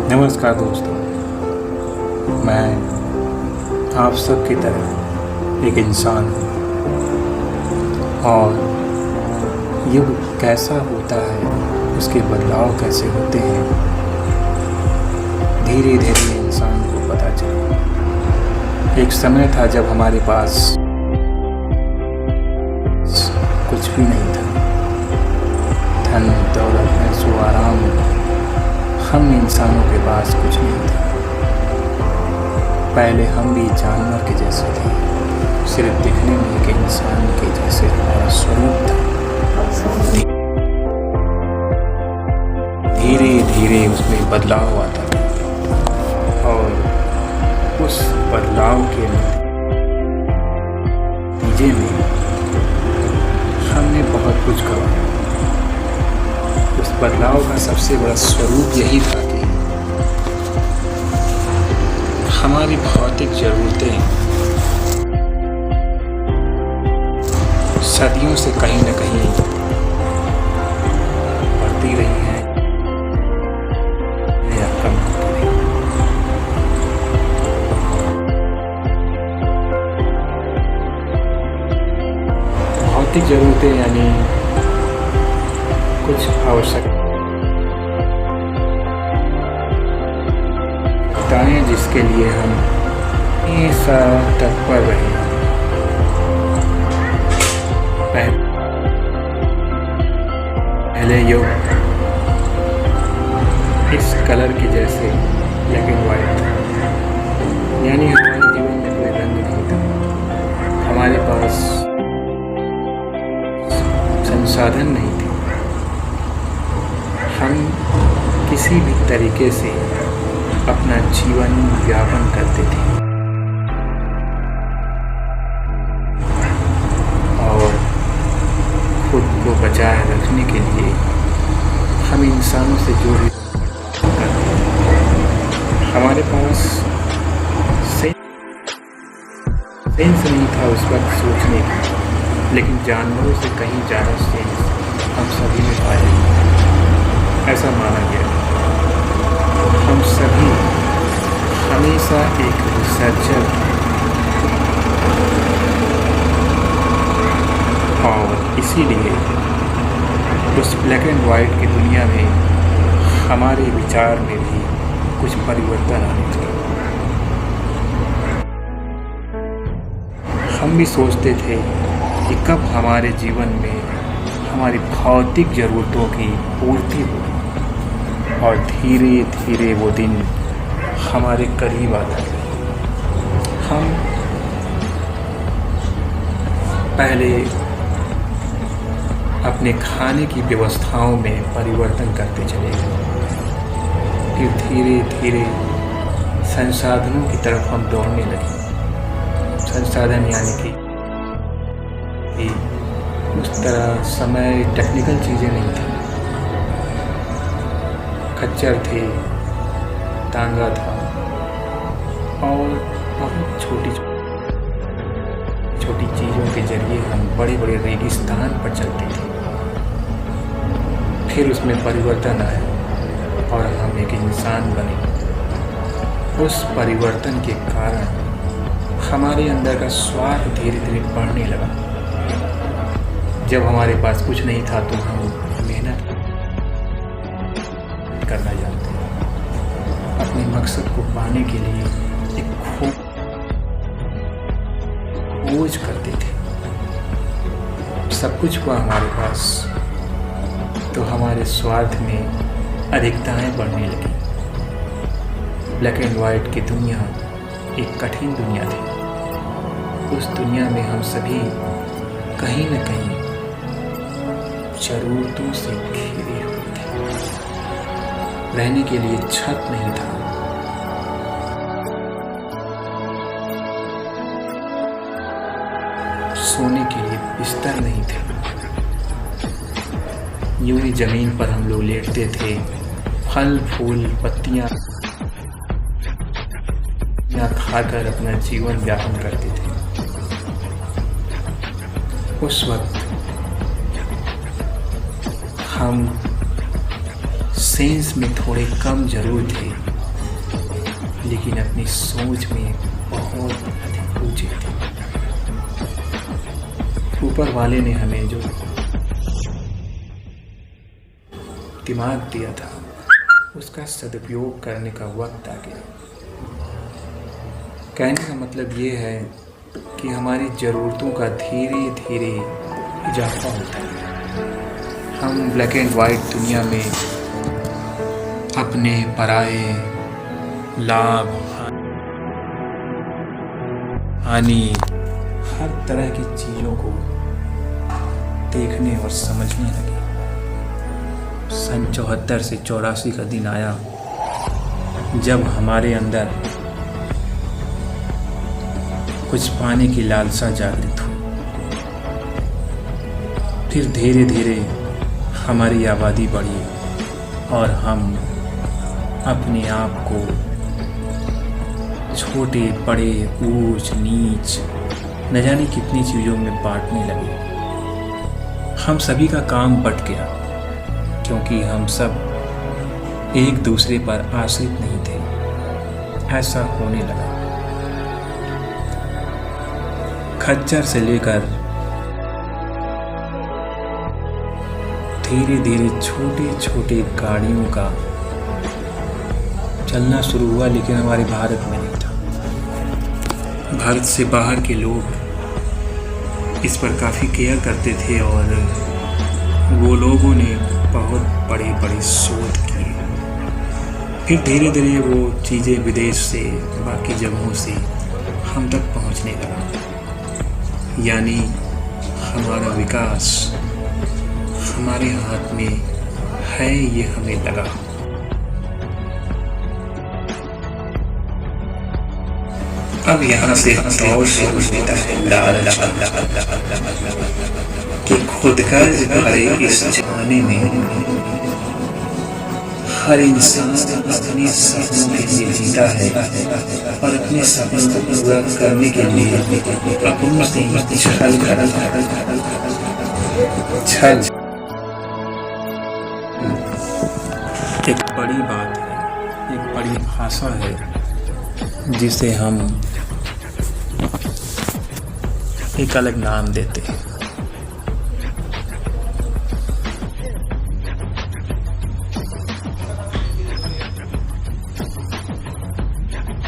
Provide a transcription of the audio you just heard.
नमस्कार दोस्तों, मैं आप सब की तरह एक इंसान हूँ और युग कैसा होता है, उसके बदलाव कैसे होते हैं, धीरे धीरे इंसान को पता चला। एक समय था जब हमारे पास कुछ भी नहीं था, धन दौलत ऐशो आराम, हम इंसानों के पास कुछ नहीं था। पहले हम भी जानवर के जैसे थे, सिर्फ दिखने में एक इंसान के जैसे हमारा स्वरूप था। धीरे धीरे उसमें बदलाव आता था और उस बदलाव के नतीजे में हमने बहुत कुछ गंवाया। उस बदलाव का सबसे बड़ा स्वरूप यही था कि हमारी भौतिक ज़रूरतें सदियों से कहीं न कहीं बढ़ती रही हैं या कम होती रही। भौतिक ज़रूरतें यानी कुछ आवश्यकताएं जिसके लिए हम हमेशा तत्पर रहे। पहले युग इस कलर के जैसे ब्लैक एंड वाइट था, यानी हमारे जीवन में कोई रंग नहीं था। हमारे पास संसाधन नहीं थे, हम किसी भी तरीके से अपना जीवन यापन करते थे और खुद को बचाए रखने के लिए हम इंसानों से जुड़े करते थे। हमारे पास सेंस नहीं था उस वक्त सोचने का, लेकिन जानवरों से कहीं ज़्यादा सेंस हम सभी में पाया। ऐसा माना गया हम सभी हमेशा एक रिसर्चर और इसीलिए उस ब्लैक एंड वाइट की दुनिया में हमारे विचार में भी कुछ परिवर्तन आने लगे। हम भी सोचते थे कि कब हमारे जीवन में हमारी भौतिक ज़रूरतों की पूर्ति होगी, और धीरे धीरे वो दिन हमारे करीब आता है। हम पहले अपने खाने की व्यवस्थाओं में परिवर्तन करते चले गए, फिर धीरे धीरे संसाधनों की तरफ हम दौड़ने लगे। संसाधन यानी कि उस तरह समय टेक्निकल चीज़ें नहीं थी, खच्चर थे, तांगा था और बहुत छोटी छोटी चीज़ों के जरिए हम बड़े बड़े रेगिस्तान पर चलते थे। फिर उसमें परिवर्तन आया और हम एक इंसान बने। उस परिवर्तन के कारण हमारे अंदर का स्वार्थ धीरे धीरे बढ़ने लगा। जब हमारे पास कुछ नहीं था तो हम मेहनत करना जानते हैं, अपने मकसद को पाने के लिए एक खोज करते थे। सब कुछ हुआ हमारे पास तो हमारे स्वार्थ में अधिकताएं बढ़ने लगी। ब्लैक एंड वाइट की दुनिया एक कठिन दुनिया थी। उस दुनिया में हम सभी कहीं न कहीं ज़रूरतों से घिरे हुए थे। रहने के लिए छत नहीं था, सोने के लिए बिस्तर नहीं थे। यूं ही जमीन पर हम लोग लेटते थे, फल फूल पत्तियां खाकर अपना जीवन यापन करते थे। उस वक्त हम सेंस में थोड़े कम जरूर थे, लेकिन अपनी सोच में बहुत अधिक ऊंचे थे। ऊपर वाले ने हमें जो दिमाग दिया था, उसका सदुपयोग करने का वक्त आ गया। कहने का मतलब ये है कि हमारी ज़रूरतों का धीरे धीरे इजाफा होता है। हम ब्लैक एंड वाइट दुनिया में अपने पराये, लाभ, हानि, हर तरह की चीज़ों को देखने और समझने लगे। सन 74 से 84 का दिन आया जब हमारे अंदर कुछ पाने की लालसा जागृत हुई। फिर धीरे धीरे हमारी आबादी बढ़ी और हम अपने आप को छोटे बड़े, ऊंच नीच, न जाने कितनी चीज़ों में बांटने लगे। हम सभी का काम बट गया, क्योंकि हम सब एक दूसरे पर आश्रित नहीं थे। ऐसा होने लगा। खच्चर से लेकर धीरे धीरे छोटे छोटे गाड़ियों का चलना शुरू हुआ, लेकिन हमारे भारत में नहीं था। भारत से बाहर के लोग इस पर काफ़ी केयर करते थे और वो लोगों ने बहुत बड़े बड़े शोध किए। फिर धीरे धीरे वो चीज़ें विदेश से, बाकी जगहों से हम तक पहुंचने लगा। यानी हमारा विकास हमारे हाथ में है, ये हमें लगा। अब यहाँ से दौड़ शुरू होता है लालच कि खुद का भरे इस जमाने में हर इंसान अपने सपनों के लिए जीता है और अपने सपनों को पूरा करने के लिए अपनों से छल एक बड़ी बात है, एक बड़ी भाषा है जिसे हम एक अलग नाम देते हैं।